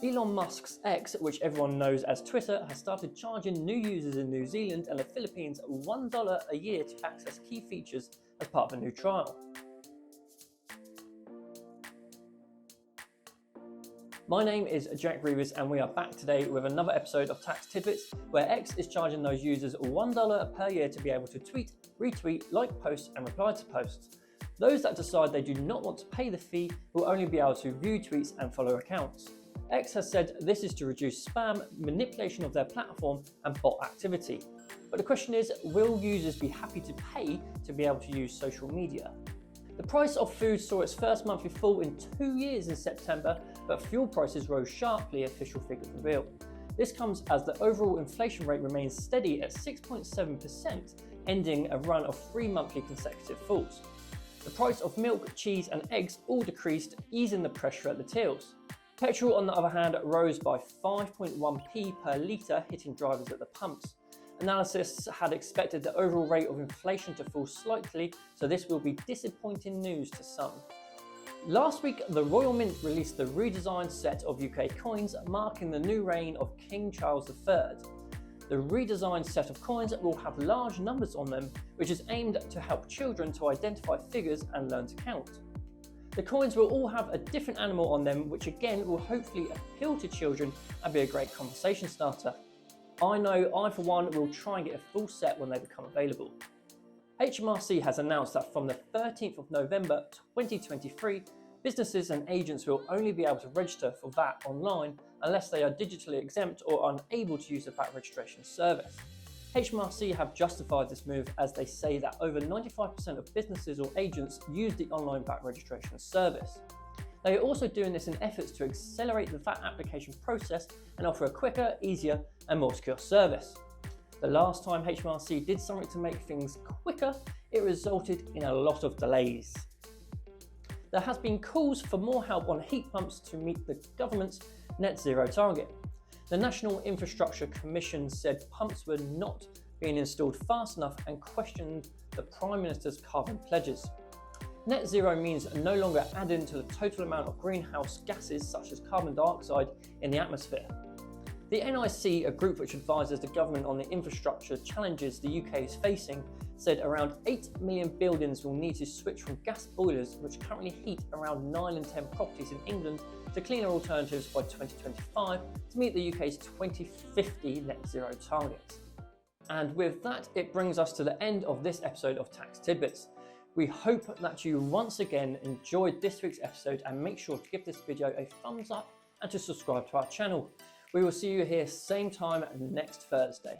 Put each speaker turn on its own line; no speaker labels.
Elon Musk's X, which everyone knows as Twitter, has started charging new users in New Zealand and the Philippines $1 a year to access key features as part of a new trial. My name is Jack Reevers and we are back today with another episode of Tax Tidbits, where X is charging those users $1 per year to be able to tweet, retweet, like posts and reply to posts. Those that decide they do not want to pay the fee will only be able to view tweets and follow accounts. X has said this is to reduce spam, manipulation of their platform and bot activity. But the question is, will users be happy to pay to be able to use social media? The price of food saw its first monthly fall in 2 years in September, but fuel prices rose sharply, official figures reveal. This comes as the overall inflation rate remains steady at 6.7%, ending a run of 3 monthly consecutive falls. The price of milk, cheese and eggs all decreased, easing the pressure at the tills. Petrol, on the other hand, rose by 5.1p per litre, hitting drivers at the pumps. Analysts had expected the overall rate of inflation to fall slightly, so this will be disappointing news to some. Last week, the Royal Mint released the redesigned set of UK coins, marking the new reign of King Charles III. The redesigned set of coins will have large numbers on them, which is aimed to help children to identify figures and learn to count. The coins will all have a different animal on them, which again will hopefully appeal to children and be a great conversation starter. I know I for one will try and get a full set when they become available. HMRC has announced that from the 13th of November 2023, businesses and agents will only be able to register for VAT online unless they are digitally exempt or unable to use the VAT registration service. HMRC have justified this move as they say that over 95% of businesses or agents use the online VAT registration service. They are also doing this in efforts to accelerate the VAT application process and offer a quicker, easier and more secure service. The last time HMRC did something to make things quicker, it resulted in a lot of delays. There has been calls for more help on heat pumps to meet the government's net zero target. The National Infrastructure Commission said pumps were not being installed fast enough and questioned the Prime Minister's carbon pledges. Net zero means no longer adding to the total amount of greenhouse gases such as carbon dioxide in the atmosphere. The NIC, a group which advises the government on the infrastructure challenges the UK is facing, said around 8 million buildings will need to switch from gas boilers, which currently heat around 9 in 10 properties in England, to cleaner alternatives by 2025 to meet the UK's 2050 net zero targets. And with that, it brings us to the end of this episode of Tax Tidbits. We hope that you once again enjoyed this week's episode, and make sure to give this video a thumbs up and to subscribe to our channel. We will see you here same time next Thursday.